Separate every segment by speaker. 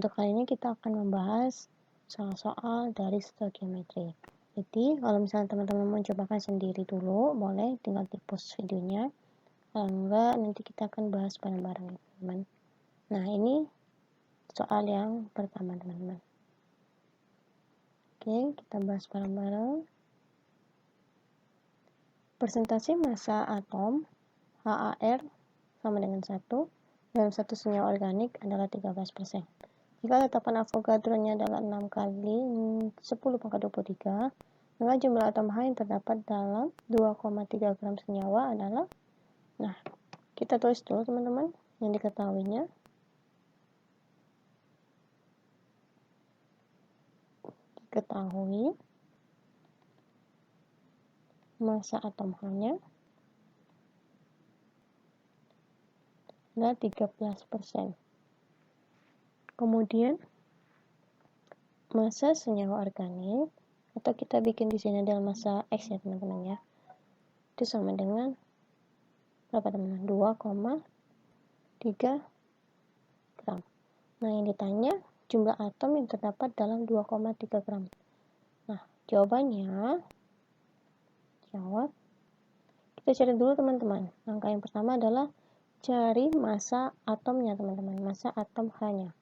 Speaker 1: Untuk kali ini kita akan membahas soal-soal dari stoichiometry. Jadi kalau misalnya teman-teman mau cobakan sendiri dulu, boleh tinggal di pause videonya. Kalau enggak, nanti kita akan bahas bareng-bareng ya teman-teman. Nah, ini soal yang pertama teman-teman. Oke, kita bahas bareng-bareng. Persentase massa atom HAR sama dengan 1 dalam satu senyawa organik adalah 13%. Jika tetapan Avogadro-nya adalah 6 kali 10 pangkat 23, maka jumlah atom H yang terdapat dalam 2,3 gram senyawa adalah, nah, kita tulis dulu teman-teman yang diketahuinya. Diketahui massa atom H-nya adalah 13%. Kemudian massa senyawa organik, atau kita bikin di sini adalah massa X ya teman-teman ya. Itu sama dengan berapa teman-teman? 2,3 gram. Nah, yang ditanya jumlah atom yang terdapat dalam 2,3 gram. Nah, jawabannya kita cari dulu teman-teman. Langkah yang pertama adalah cari massa atomnya teman-teman, massa atom H-nya.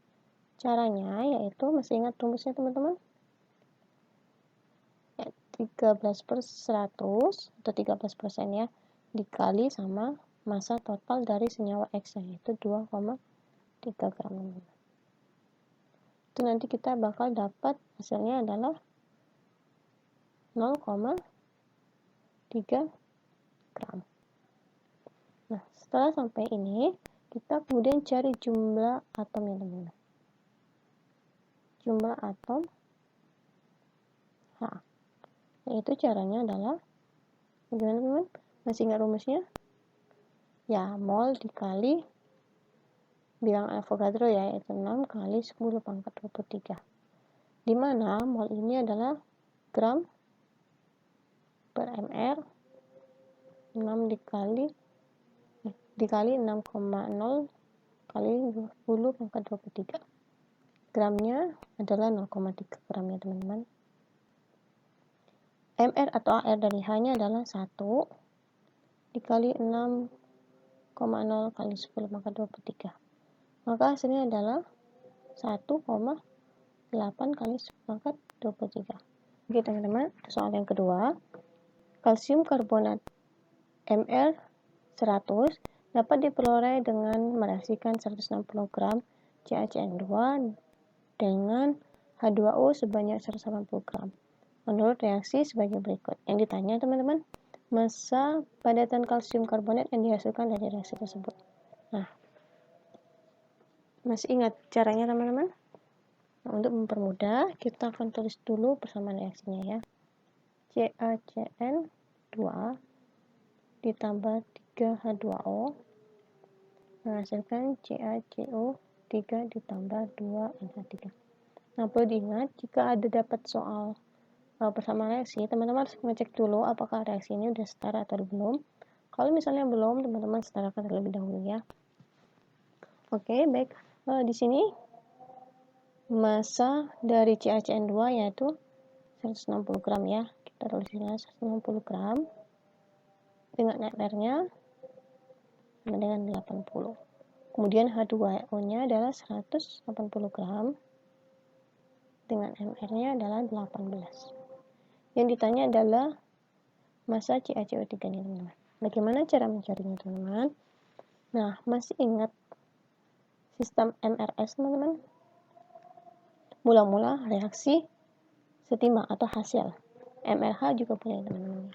Speaker 1: Caranya yaitu, masih ingat rumusnya teman-teman? 13/100 atau 13% ya, dikali sama massa total dari senyawa X yaitu 2,3 gram. Itu nanti kita bakal dapat hasilnya adalah 0,3 gram. Nah, setelah sampai ini, kita kemudian cari jumlah atomnya teman-teman. Jumlah atom H. Yaitu caranya adalah, gimana teman-teman? Masih ingat rumusnya? Ya, mol dikali bilang Avogadro ya, yaitu 6 kali 10 pangkat 23. Dimana mol ini adalah gram per mr, 6 dikali 6,0 kali 20 pangkat 23. Gramnya adalah 0,3 gram ya teman-teman. mr atau AR dari H-nya adalah 1 dikali 6,0 kali 10 pangkat 23. Maka hasilnya adalah 1,8 kali 10 pangkat 23. Oke teman-teman, soal yang kedua. Kalsium karbonat Mr 100 dapat diperoleh dengan mereaksikan 160 gram CaCN2 dengan H2O sebanyak 180 gram. Menurut reaksi sebagai berikut. Yang ditanya teman-teman, massa padatan kalsium karbonat yang dihasilkan dari reaksi tersebut. Nah, masih ingat caranya teman-teman? Nah, untuk mempermudah, kita akan tulis dulu persamaan reaksinya ya. CaCN2 ditambah 3H2O menghasilkan CaCO3 ditambah 2NH3. Nah, perlu diingat, jika ada dapat soal persamaan reaksi, teman-teman harus ngecek dulu apakah reaksi ini udah setara atau belum. Kalau misalnya belum, teman-teman setarakan terlebih dahulu ya. Oke, baik. Di sini massa dari CaCN2 yaitu 160 gram ya. Kita tulis sini 160 gram. Dengan MR-nya sama dengan 80. Kemudian H2O-nya adalah 180 gram. Dengan MR-nya adalah 18. Yang ditanya adalah massa CaCO3 nih teman-teman. Bagaimana cara mencarinya teman-teman? Nah, masih ingat sistem MRS teman-teman? Mula-mula reaksi setimbang atau hasil. MRH juga boleh teman-teman.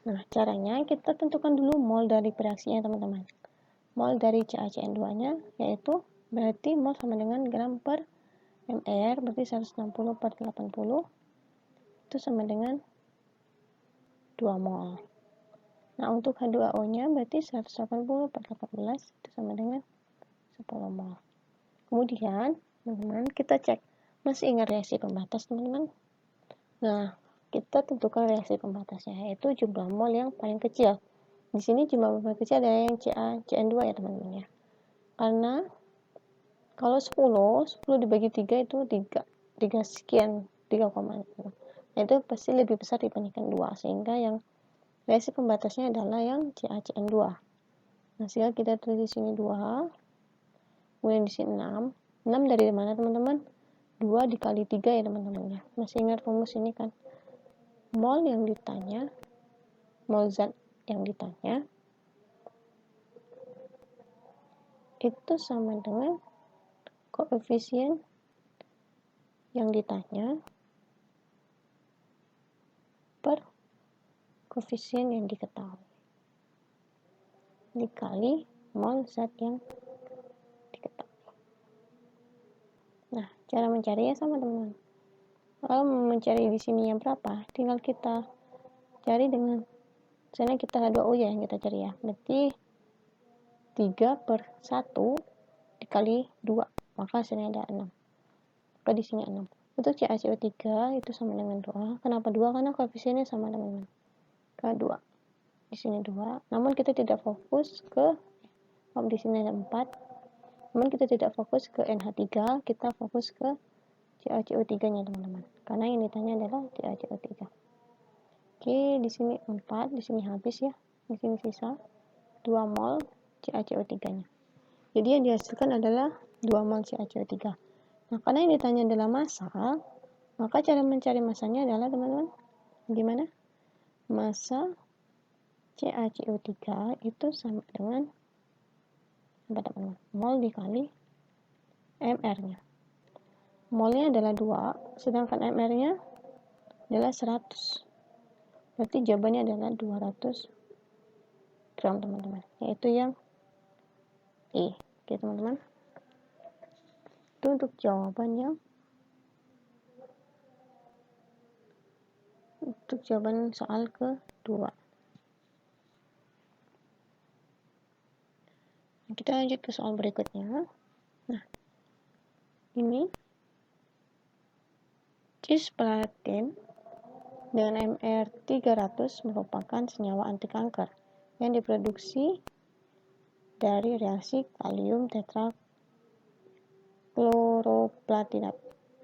Speaker 1: Nah, caranya kita tentukan dulu mol dari reaksinya teman-teman. Mol dari CaCN2-nya yaitu berarti mol sama dengan gram per mr, berarti 160 per 80 itu sama dengan 2 mol. Nah, untuk H2O-nya berarti 180 per 18 itu sama dengan 10 mol. Kemudian, teman-teman, kita cek. Masih ingat reaksi pembatas, teman-teman? Nah, kita tentukan reaksi pembatasnya, yaitu jumlah mol yang paling kecil. Di sini jumlah mol paling kecil adalah yang CaCN2 ya, teman-teman ya. Karena Kalau 10 dibagi 3 itu 3 sekian, 3, nah, itu pasti lebih besar dibandingkan 2, sehingga yang reaksi pembatasnya adalah yang CaCN2. Nah, sehingga kita tulis di sini 2, kemudian di sini 6. 6 dari mana, teman-teman? 2 dikali 3 ya, teman-teman ya. Masih ingat rumus ini kan? Mol yang ditanya, mol zat yang ditanya itu sama dengan koefisien yang ditanya per koefisien yang diketahui dikali mol zat yang diketahui. Nah, cara mencarinya sama, teman-teman. Kalau mencari di sini yang berapa, tinggal kita cari dengan misalnya kita ada ya yang kita cari ya. Berarti 3 per 1 dikali 2, maka hasilnya ada 6. Maka di sini 6. Untuk CaCO3 itu sama dengan 2. Kenapa 2? Karena koefisiennya sama, teman-teman. K2. Di sini 2. Namun kita tidak fokus ke di sini ada 4. Namun kita tidak fokus ke NH3, kita fokus ke CaCO3-nya, teman-teman. Karena yang ditanya adalah CaCO3. Oke, di sini 4, di sini habis ya. Di sini sisa 2 mol CaCO3-nya. Jadi yang dihasilkan adalah 2 mol CaCO3. Nah, karena yang ditanya adalah massa, maka cara mencari massanya adalah, teman-teman, gimana? Massa CaCO3 itu sama dengan apa, teman-teman? Mol dikali mR-nya. Molnya adalah 2, sedangkan mR-nya adalah 100. Berarti jawabannya adalah 200 gram, teman-teman. Yaitu yang E. Oke, teman-teman. Itu untuk jawaban soal kedua. Kita lanjut ke soal berikutnya. Nah, ini cisplatin dengan Mr 300 merupakan senyawa anti kanker yang diproduksi dari reaksi kalium tetrakloroplatinat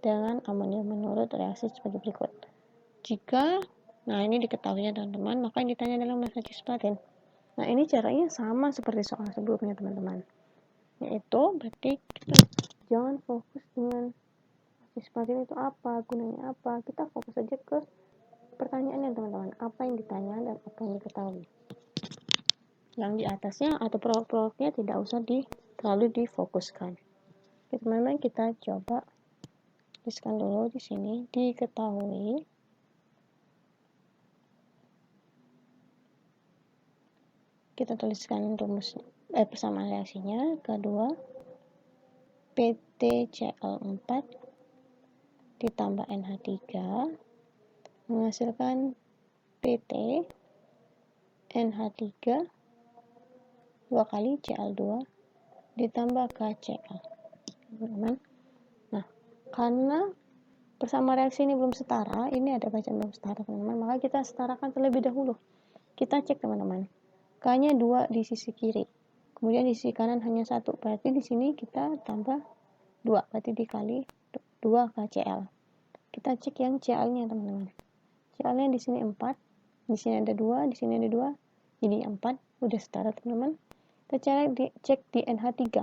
Speaker 1: dengan amonium menurut reaksi sebagai berikut. Jika, nah ini diketahuinya, teman-teman, maka yang ditanya adalah massa cisplatin. Nah, ini caranya sama seperti soal sebelumnya, teman-teman. Yaitu berarti kita jangan fokus dengan cisplatin itu apa, gunanya apa. Kita fokus saja ke pertanyaannya, teman-teman. Apa yang ditanya dan apa yang diketahui. Yang di atasnya atau produk-produknya tidak usah terlalu difokuskan. Oke, teman-teman, kita coba tuliskan dulu di sini. Diketahui kita tuliskan rumus persamaan reaksinya. Kedua, PtCl4 ditambah NH3 menghasilkan PT NH3 2 kali Cl2 ditambah KCl. Teman-teman. Nah, karena persamaan reaksi ini belum setara, ini ada bacaan belum setara, teman-teman, maka kita setarakan terlebih dahulu. Kita cek, teman-teman. K-nya 2 di sisi kiri. Kemudian di sisi kanan hanya 1. Berarti di sini kita tambah 2. Berarti dikali 2 KCl. Kita cek yang Cl-nya, teman-teman. Cl-nya di sini 4. Di sini ada 2, di sini ada 2. Jadi 4. Udah setara, teman-teman. Kita cek di NH3.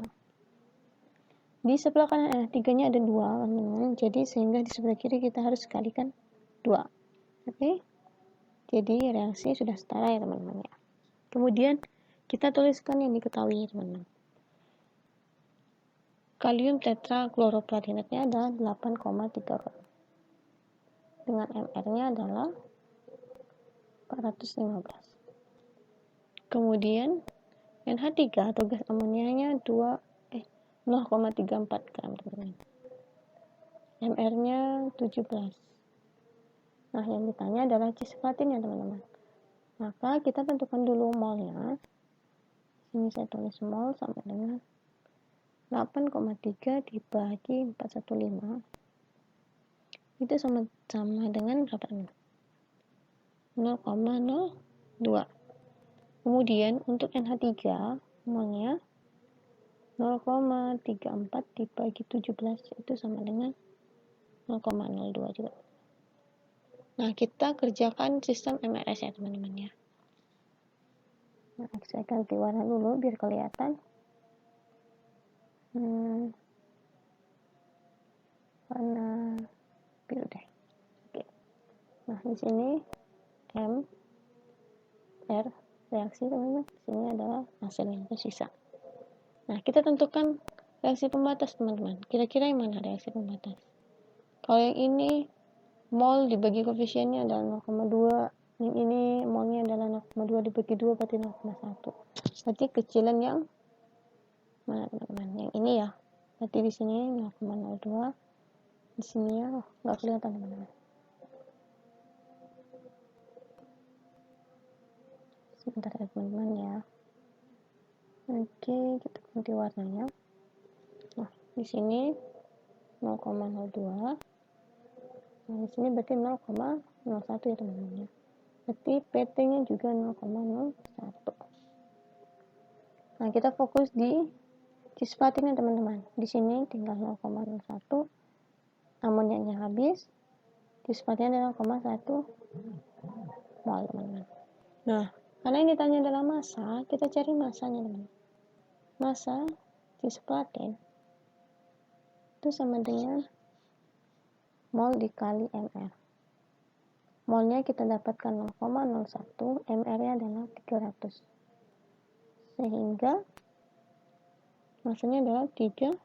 Speaker 1: Di sebelah kanan NH3-nya ada 2, teman-teman. Jadi sehingga di sebelah kiri kita harus kalikan 2. Oke? Jadi reaksi sudah setara ya, teman-teman ya. Kemudian kita tuliskan yang diketahui, teman-teman. Kalium tetrakloroplatinatnya adalah 8,3 gram. Dengan MR-nya adalah 415. Kemudian NH3 atau gas amonianya 0,34 gram, teman-teman. MR-nya 17. Nah, yang ditanya adalah cisplatin ya, teman-teman. Maka kita tentukan dulu molnya. Ini saya tulis mol sama dengan 8,3 dibagi 415. Itu sama dengan berapa? 0,02. Kemudian untuk NH3 molnya 0,34 dibagi 17 itu sama dengan 0,02 juga. Nah, kita kerjakan sistem MRS ya teman-teman ya. Nah, saya ganti warna dulu biar kelihatan. Warna biru deh. Oke. Nah, di sini M, R, reaksi teman-teman. Di sini adalah hasil yang tersisa. Nah, kita tentukan reaksi pembatas teman-teman. Kira-kira yang mana reaksi pembatas? Kalau yang ini mol dibagi koefisiennya adalah 0,2, yang ini molnya adalah 0,2 dibagi 2 berarti 0,1. Berarti kecilan yang mana teman-teman? Yang ini ya. Berarti di sini 0,02. Di sini ya, nggak kelihatan teman-teman. Sebentar ya teman-teman ya. Oke, kita ganti warnanya. Nah, di sini 0,02. Nah, di sini berarti 0,01 ya teman-teman ya. Berarti PT-nya juga 0,01. Nah, kita fokus di cisplatinnya teman-teman. Di sini tinggal 0,01. Amoniaknya habis. Cisplatinnya 0,1 mol teman-teman. Nah, karena ini ditanya adalah massa, kita cari massanya teman-teman. Massa cisplatin itu sama dengan mol dikali mr. Molnya kita dapatkan 0,01, mr-nya adalah 300. Sehingga massanya adalah 3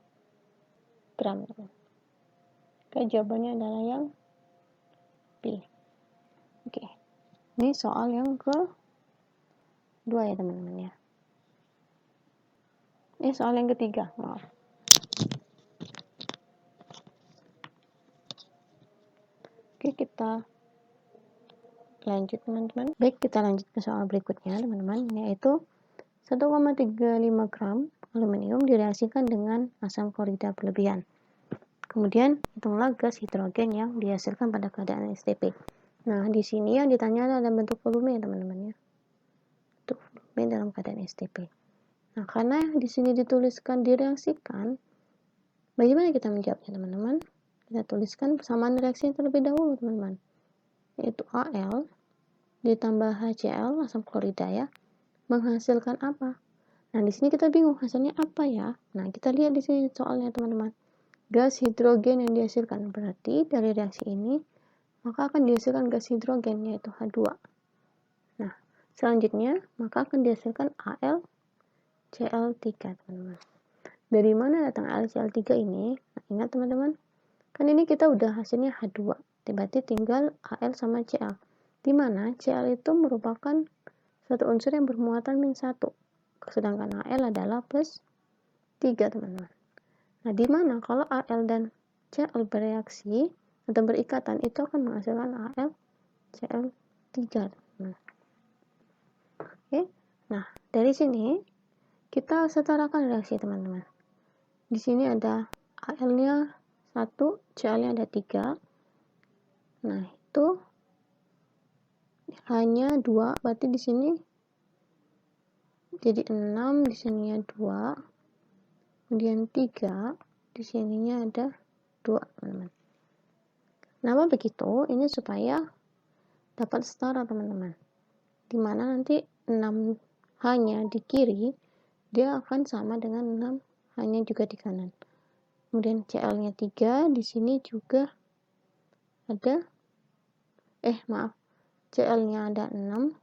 Speaker 1: gram. Oke, jawabannya adalah yang B. Oke. Ini soal yang ke-2 ya teman-teman ya. Ini soal yang ketiga, maaf. Oke, kita lanjut teman-teman. Baik, kita lanjut ke soal berikutnya teman-teman, yaitu 1,35 gram aluminium direaksikan dengan asam klorida berlebihan. Kemudian hitunglah gas hidrogen yang dihasilkan pada keadaan STP. Nah, di sini yang ditanya adalah bentuk volume ya teman-teman ya. Bentuk volume dalam keadaan STP. Nah, karena di sini dituliskan direaksikan, bagaimana kita menjawabnya teman-teman? Kita tuliskan persamaan reaksi terlebih dahulu teman-teman, yaitu Al ditambah HCl asam klorida ya, menghasilkan apa? Nah, di sini kita bingung hasilnya apa ya? Nah, kita lihat di sini soalnya teman-teman. Gas hidrogen yang dihasilkan, berarti dari reaksi ini maka akan dihasilkan gas hidrogen yaitu H2. Nah, selanjutnya maka akan dihasilkan AlCl3 teman-teman. Dari mana datang AlCl3 ini? Nah, ingat teman-teman, kan ini kita udah hasilnya H2, berarti tinggal Al sama Cl, dimana Cl itu merupakan satu unsur yang bermuatan -1, sedangkan Al adalah +3 teman-teman. Nah, dimana kalau Al dan Cl bereaksi atau berikatan itu akan menghasilkan AlCl3 teman-teman. Oke, nah dari sini kita setarakan reaksi teman-teman. Di sini ada Al-nya 1, Cl-nya ada 3. Nah, itu hanya 2, berarti di sini jadi 6, di sininya 2. Kemudian 3, di sininya ada 2, teman-teman. Kenapa begitu? Ini supaya dapat setara, teman-teman. Dimana nanti 6 hanya di kiri, dia akan sama dengan 6 hanya juga di kanan. Kemudian Cl-nya 3, di sini juga ada Cl-nya ada 6,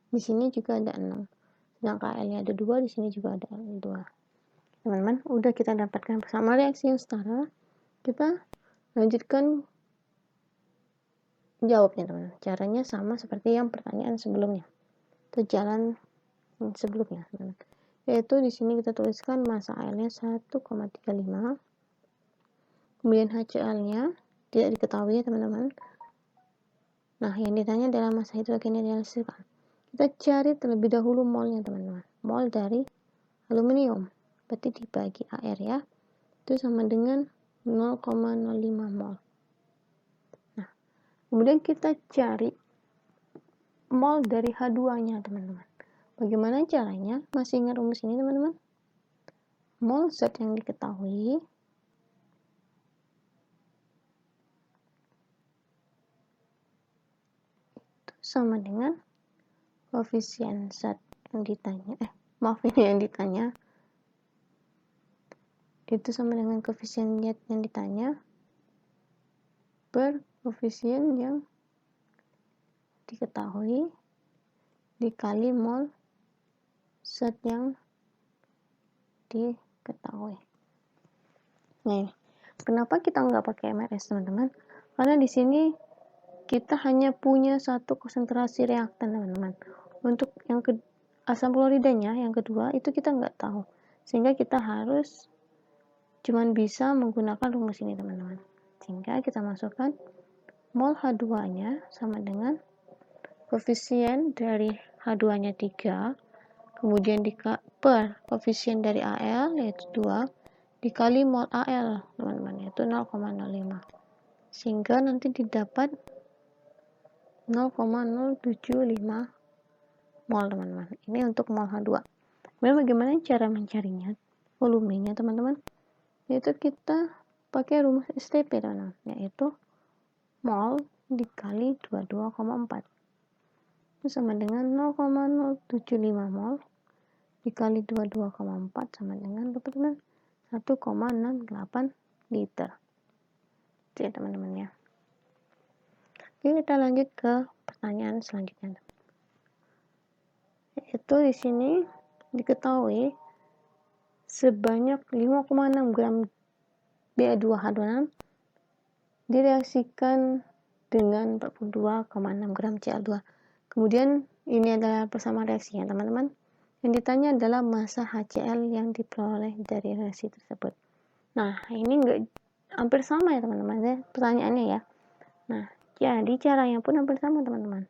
Speaker 1: di sini juga ada 6. Sedangkan Al-nya ada 2, di sini juga ada 2. Teman-teman, udah kita dapatkan persamaan reaksi yang setara. Kita lanjutkan jawabnya, teman-teman. Caranya sama seperti yang pertanyaan sebelumnya. Atau jalan sebelumnya, teman-teman. Yaitu di sini kita tuliskan massa Al-nya 1,35. Kemudian HCl-nya tidak diketahui ya, teman-teman. Nah, yang ditanya adalah massa hidrogen yang dihasilkan. Kita cari terlebih dahulu molnya, teman-teman. Mol dari aluminium. Berarti dibagi AR ya. Itu sama dengan 0,05 mol. Nah, kemudian kita cari mol dari H2-nya, teman-teman. Bagaimana caranya? Masih ingat rumus ini, teman-teman? mol zat yang diketahui itu sama dengan koefisien zat yang ditanya, ini yang ditanya itu sama dengan koefisien zat yang ditanya per koefisien yang diketahui dikali mol zat yang diketahui. Nah, kenapa kita nggak pakai MRS, teman-teman? Karena di sini kita hanya punya satu konsentrasi reaktan, teman-teman. Untuk yang asam kloridanya yang kedua itu kita nggak tahu, sehingga kita harus cuman bisa menggunakan rumus ini, teman-teman. Sehingga kita masukkan mol H2-nya sama dengan koefisien dari H2-nya 3, kemudian per koefisien dari Al yaitu 2 dikali mol Al, teman-teman, yaitu 0,05. Sehingga nanti didapat 0,075 mol, teman-teman. Ini untuk mol H2. Kemudian bagaimana cara mencarinya? Volumenya, teman-teman. Yaitu kita pakai rumus STP, teman-teman, yaitu mol dikali 22,4 itu sama dengan 0,075 mol dikali 22,4 sama dengan, teman-teman, 1,68 liter. Itu ya, teman-teman ya. Oke, kita lanjut ke pertanyaan selanjutnya. Yaitu di sini diketahui sebanyak 5,6 gram Ba2H26 direaksikan dengan 42,6 gram Cl2. Kemudian ini adalah persamaan reaksinya, teman-teman. Yang ditanya adalah massa HCl yang diperoleh dari reaksi tersebut. Nah, ini enggak hampir sama ya, teman-teman, ya, pertanyaannya ya. Nah, jadi caranya pun hampir sama, teman-teman.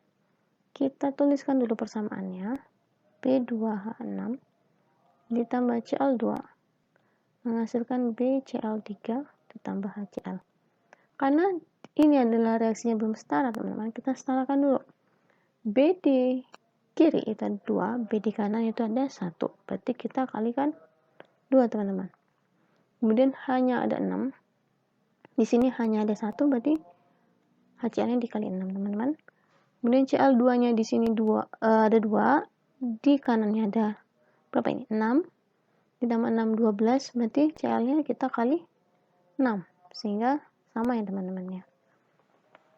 Speaker 1: Kita tuliskan dulu persamaannya. B2H6 ditambah Cl2 menghasilkan BCl3 ditambah HCl. Karena ini adalah reaksinya belum setara, teman-teman, kita setarakan dulu. B di kiri itu ada 2, B di kanan itu ada 1. Berarti kita kalikan 2, teman-teman. Kemudian hanya ada 6. Di sini hanya ada 1, berarti HCl-nya dikali 6, teman-teman. Kemudian Cl2-nya di sini ada 2, di kanannya ada berapa ini? 6. Ditambah 6, 12, berarti Cl-nya kita kali 6, sehingga sama ya, teman-teman ya.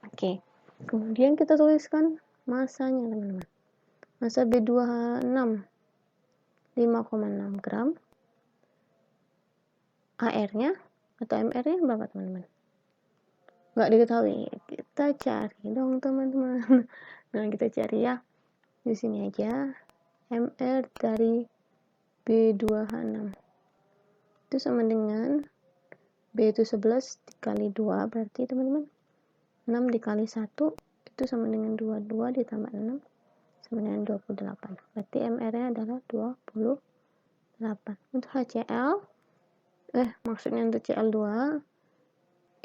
Speaker 1: Oke, kemudian kita tuliskan masanya, teman-teman. Massa B2H6 5,6 gram. AR-nya atau MR-nya berapa, teman-teman? Nggak diketahui. Kita cari dong, teman-teman. Nah, kita cari ya. Di sini aja. MR dari B2H6 itu sama dengan B itu 11 dikali 2, berarti, teman-teman, 6 dikali 1 itu sama dengan 22 ditambah 6 sama dengan 28. Berarti MR-nya adalah 28. Untuk HCl, maksudnya untuk Cl2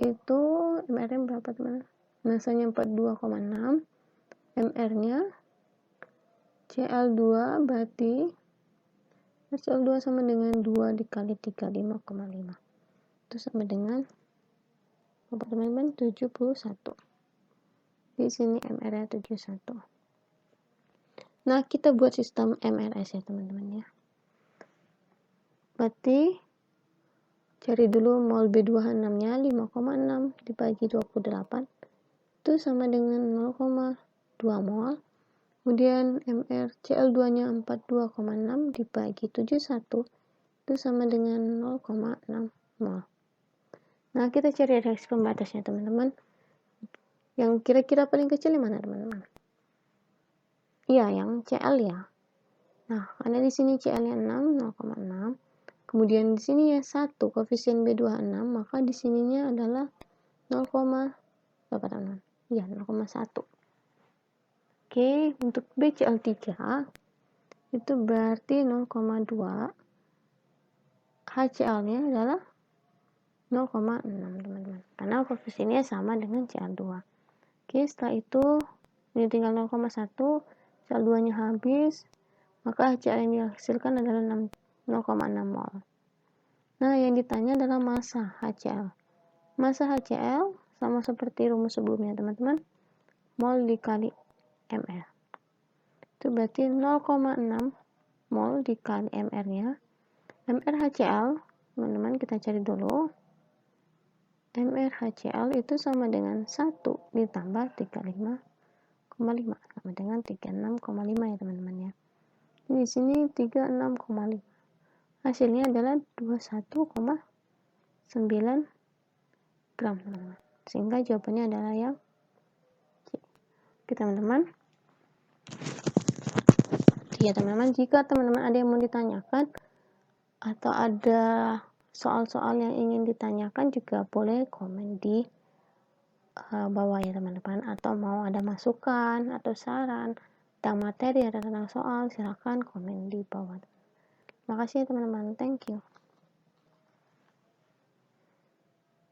Speaker 1: itu MR-nya berapa, teman-teman? Massanya 42,6, MR-nya Cl2 berarti Cl2 sama dengan 2 dikali 3, 5,5. Itu sama dengan berapa, teman-teman? 71. Di sini MR-nya 71. Nah, kita buat sistem MRS ya, teman-teman ya. Berarti cari dulu mol B2H6-nya 5,6 dibagi 28 itu sama dengan 0,2 mol. Kemudian MR Cl2-nya 42,6 dibagi 71 itu sama dengan 0,6 mol. Nah, kita cari reaksi pembatasnya, teman-teman. Yang kira-kira paling kecil yang mana, teman-teman? Iya, yang Cl ya. Nah, karena di sini Cl-nya 6, 0,6. Kemudian di sini ya 1 koefisien B2H6, maka di sininya adalah 0, berapa, teman-teman? Iya, 0,1. Oke, untuk BCl3 itu berarti 0,2. HCl-nya adalah 0,6, teman-teman. Karena koefisiennya sama dengan Cl2. Oke, setelah itu ini tinggal 0,1, Cl2-nya habis, maka HCl yang dihasilkan adalah 0,6 mol. Nah, yang ditanya adalah massa HCl. Massa HCl sama seperti rumus sebelumnya, teman-teman. Mol dikali ml. Itu berarti 0,6 mol dikali mr-nya. Mr HCl, teman-teman kita cari dulu. Mr HCl itu sama dengan 1 ditambah 35,5 sama dengan 36,5 ya teman-teman ya. Di sini 36,5. Hasilnya adalah 21,9 gram teman-teman. Sehingga jawabannya adalah yang C. Oke teman-teman. Ya teman-teman, jika teman-teman ada yang mau ditanyakan atau ada soal-soal yang ingin ditanyakan juga boleh komen di bawah ya teman-teman, atau mau ada masukan atau saran tentang materi atau tentang soal, silahkan komen di bawah. Terima kasih teman-teman, thank you.